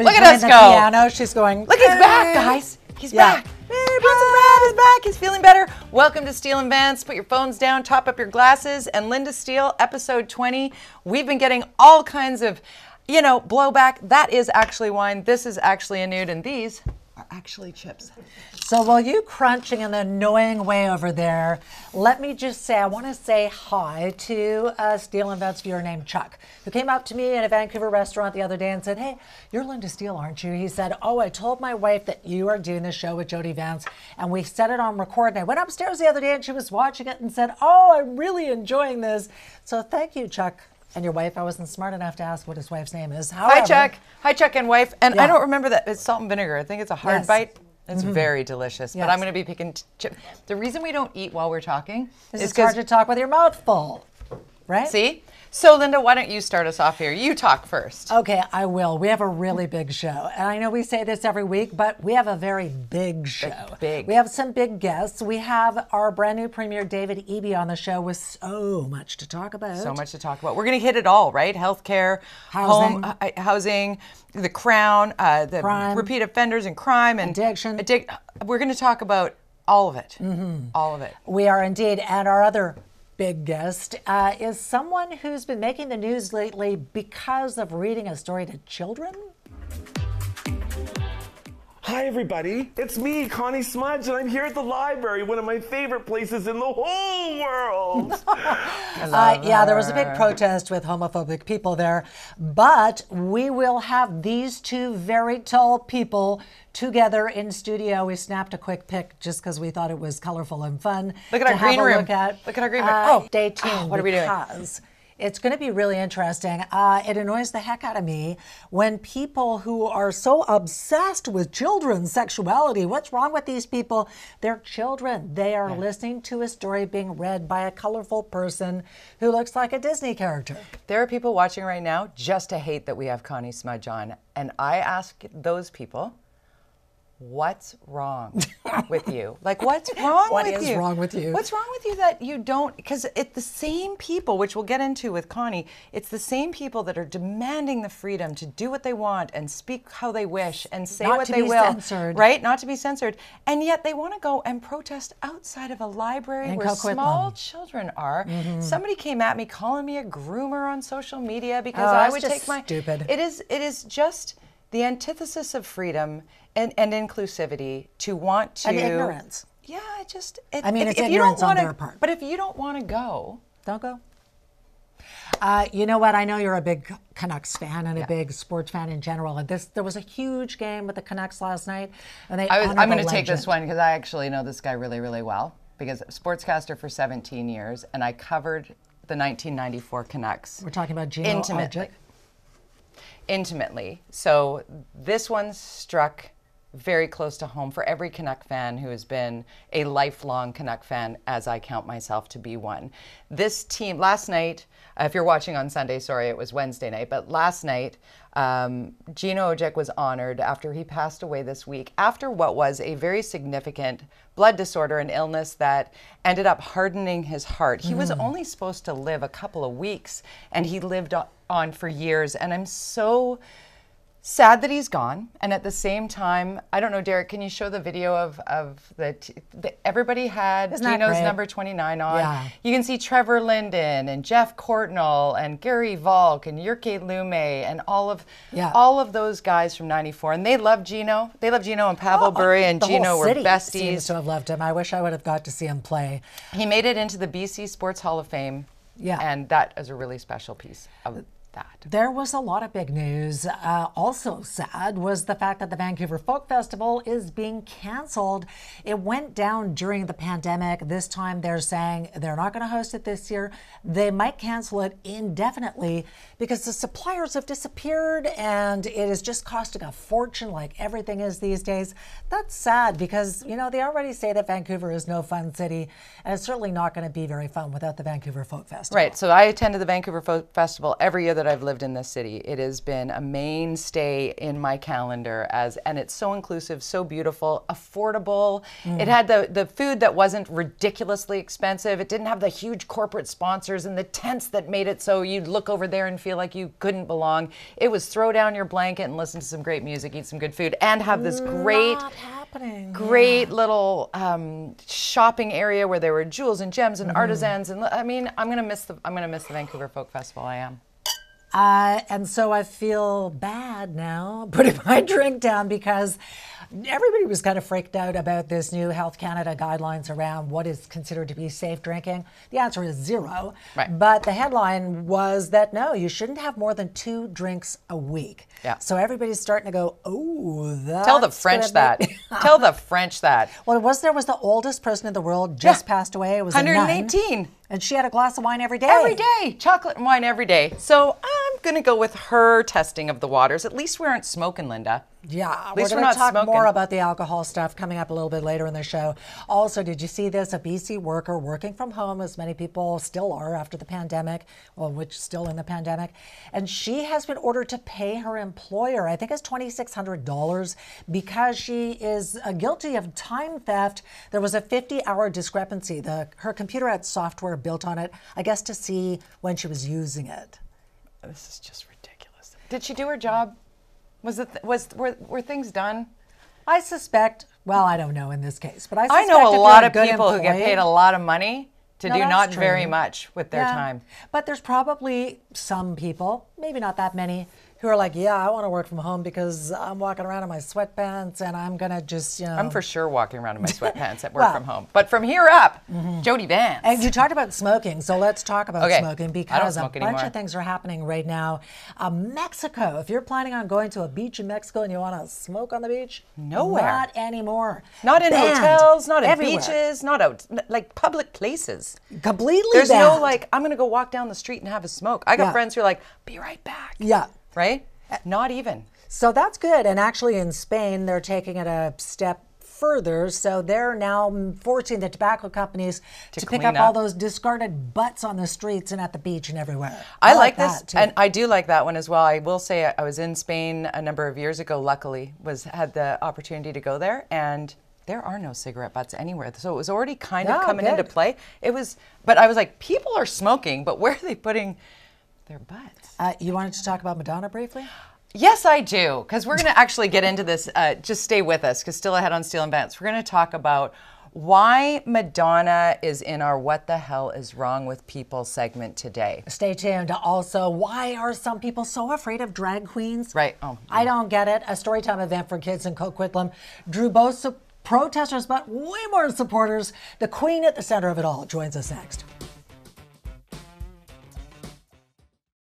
Look at us go. Piano. She's going. Look, he's back, guys. He's back. Pounds of Brad is back. He's feeling better. Welcome to Steele and Vance. Put your phones down, top up your glasses, and Lynda Steele, episode 20. We've been getting all kinds of, blowback. That is actually wine. This is actually a nude, and these are actually chips. So while you crunching in the annoying way over there, let me just say, I want to say hi to a Steele and Vance viewer named Chuck, who came up to me in a Vancouver restaurant the other day and said, "Hey, you're Lynda Steele, aren't you?" He said, "Oh, I told my wife that you are doing the show with Jody Vance, and we set it on record." And I went upstairs the other day and she was watching it and said, "Oh, I'm really enjoying this." So thank you, Chuck. And your wife, I wasn't smart enough to ask what his wife's name is. However, Hi, Chuck. Hi, Chuck and wife. And I don't remember that. It's salt and vinegar. I think it's a hard bite. It's very delicious, but I'm going to be picking chips. The reason we don't eat while we're talking is it's hard to talk with your mouth full, right? See? So, Lynda, why don't you start us off here? You talk first. Okay, I will. We have a really big show. And I know we say this every week, but we have a very big show. Big. We have some big guests. We have our brand new premier, David Eby, on the show with so much to talk about. So much to talk about. We're going to hit it all, right? Healthcare, housing, housing, the Crown, the crime, repeat offenders and crime. And addiction. We're going to talk about all of it. All of it. We are indeed. And our other big guest is someone who's been making the news lately because of reading a story to children. Hi everybody, it's me, Connie Smudge, and I'm here at the library, one of my favorite places in the whole world. Yeah, there was a big protest with homophobic people there, but we will have these two very tall people together in studio. We snapped a quick pic just because we thought it was colorful and fun. Look at our green room. Look at our green room. Stay tuned. What are we doing? Because it's going to be really interesting. It annoys the heck out of me when people who are so obsessed with children's sexuality, what's wrong with these people? They're children. They are listening to a story being read by a colorful person who looks like a Disney character. There are people watching right now just to hate that we have Connie Smudge on. And I ask those people, what's wrong with you? Like, what's wrong with you? What is wrong with you? What's wrong with you that you don't, because it's the same people, which we'll get into with Connie, it's the same people that are demanding the freedom to do what they want and speak how they wish and say what they will. Censored. Right? Not to be censored. And yet they want to go and protest outside of a library where small children are. Somebody came at me calling me a groomer on social media because I would take my... stupid. It is just the antithesis of freedom and inclusivity to want to... And ignorance. Yeah, it's ignorance on their part. But if you don't want to go... Don't go. You know what? I know you're a big Canucks fan and a big sports fan in general. And there was a huge game with the Canucks last night. And I'm going to take this one because I actually know this guy really, really well. Because sportscaster for 17 years, and I covered the 1994 Canucks. We're talking about Gino Odjick. Intimately. So this one struck very close to home for every Canuck fan who has been a lifelong Canuck fan, as I count myself to be one. This team, last night, if you're watching on Sunday, sorry, it was Wednesday night, but last night, Gino Odjick was honored after he passed away this week, after what was a very significant blood disorder and illness that ended up hardening his heart. He was only supposed to live a couple of weeks, and he lived on for years, and I'm so sad that he's gone. And at the same time, I don't know, Derek, can you show the video of everybody had Gino's number 29 on. Yeah. You can see Trevor Linden and Jeff Courtnall and Gary Volk and Jyrki Lume and all of those guys from 94. And they love Gino. They love Gino and Pavel Bure and Gino were besties. Seems to have loved him. I wish I would have got to see him play. He made it into the BC Sports Hall of Fame. Yeah. And that is a really special piece of that. There was a lot of big news. Also sad was the fact that the Vancouver Folk Festival is being canceled. It went down during the pandemic. This time they're saying they're not going to host it this year. They might cancel it indefinitely because the suppliers have disappeared and it is just costing a fortune like everything is these days. That's sad because, they already say that Vancouver is no fun city, and it's certainly not going to be very fun without the Vancouver Folk Festival. Right. So I attended the Vancouver Folk Festival every year that I've lived in this city, it has been a mainstay in my calendar and it's so inclusive, so beautiful, affordable. It had the food that wasn't ridiculously expensive. It didn't have the huge corporate sponsors and the tents that made it so you'd look over there and feel like you couldn't belong. It was throw down your blanket and listen to some great music, eat some good food, and have this great little shopping area where there were jewels and gems and artisans. And I mean, I'm gonna miss the Vancouver Folk Festival. I am. And so I feel bad now putting my drink down because everybody was kind of freaked out about this new Health Canada guidelines around what is considered to be safe drinking. The answer is 0. Right. But the headline was that no, you shouldn't have more than 2 drinks a week. Yeah. So everybody's starting to go, oh, that's Tell the French that. Tell the French that. Well, there was the oldest person in the world just passed away. It was 118. a nun, and she had a glass of wine every day. Every day. Chocolate and wine every day. So I'm going to go with her testing of the waters. At least we aren't smoking, Lynda. Yeah, least we're we're going to not talk smoking. more about the alcohol stuff coming up a little bit later in the show. Also, did you see this? A BC worker working from home, as many people still are after the pandemic, well, which still in the pandemic, and she has been ordered to pay her employer, I think it's $2,600, because she is guilty of time theft. There was a 50-hour discrepancy. Her computer had software built on it, I guess, to see when she was using it. This is just ridiculous. Did she do her job? Were things done? I suspect, well, I don't know in this case, but I I suspect know if a you're lot of good people who get employee- paid a lot of money to No, do that's not true. very much with their time. But there's probably some people, maybe not that many, who are like, yeah, I want to work from home because I'm walking around in my sweatpants and I'm going to just, I'm for sure walking around in my sweatpants at work Well, from home. But from here up, Jody Vance. And you talked about smoking, so let's talk about Okay. smoking I don't because a smoke bunch anymore. of things are happening right now. Mexico, if you're planning on going to a beach in Mexico and you want to smoke on the beach, Nowhere. Not anymore. Not in Banned. hotels, not in Everywhere. beaches, not out, like public places. Completely There's banned. no like, I'm going to go walk down the street and have a smoke. I got Yeah. friends who are like, be right back. Yeah. Right? Not even. So that's good. And actually in Spain, they're taking it a step further. So they're now forcing the tobacco companies to pick clean up all up. those discarded butts on the streets and at the beach and everywhere. I like this, that, too. and I do like that one as well. I will say I was in Spain a number of years ago, luckily, had the opportunity to go there, and there are no cigarette butts anywhere. So it was already kind of No, coming into good. play. But I was like, people are smoking, but where are they putting their butts? You wanted to talk about Madonna briefly? Yes, I do, because we're going to actually get into this. Just stay with us, because still ahead on Steele and Vance, we're going to talk about why Madonna is in our What the Hell is Wrong with People segment today. Stay tuned. Also, why are some people so afraid of drag queens? Right. Oh, I don't get it. A storytime event for kids in Coquitlam drew both protesters, but way more supporters. The queen at the center of it all joins us next.